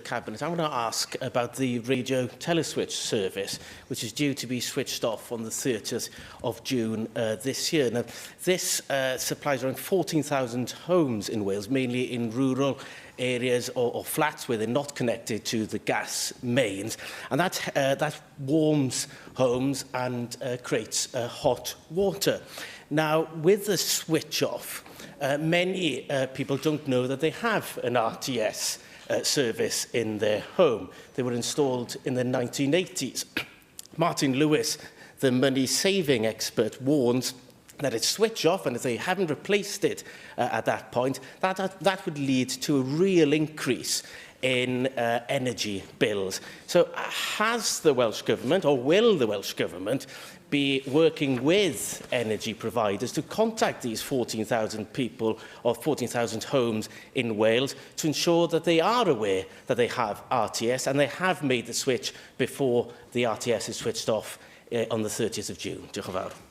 Cabinet, I want to ask about the radio Teleswitch service, which is due to be switched off on the 30th of June this year. Now, this supplies around 14,000 homes in Wales, mainly in rural areas or flats where they're not connected to the gas mains, and that warms homes and creates hot water. Now, with the switch off, many people don't know that they have an RTS service in their home. They were installed in the 1980s. Martin Lewis, the money-saving expert, warns that it's switch off, and if they haven't replaced it at that point, that would lead to a real increase in energy bills. So has the Welsh Government, or will the Welsh Government, be working with energy providers to contact these 14,000 people or 14,000 homes in Wales to ensure that they are aware that they have RTS and they have made the switch before the RTS is switched off on the 30th of June? Diolch yn fawr.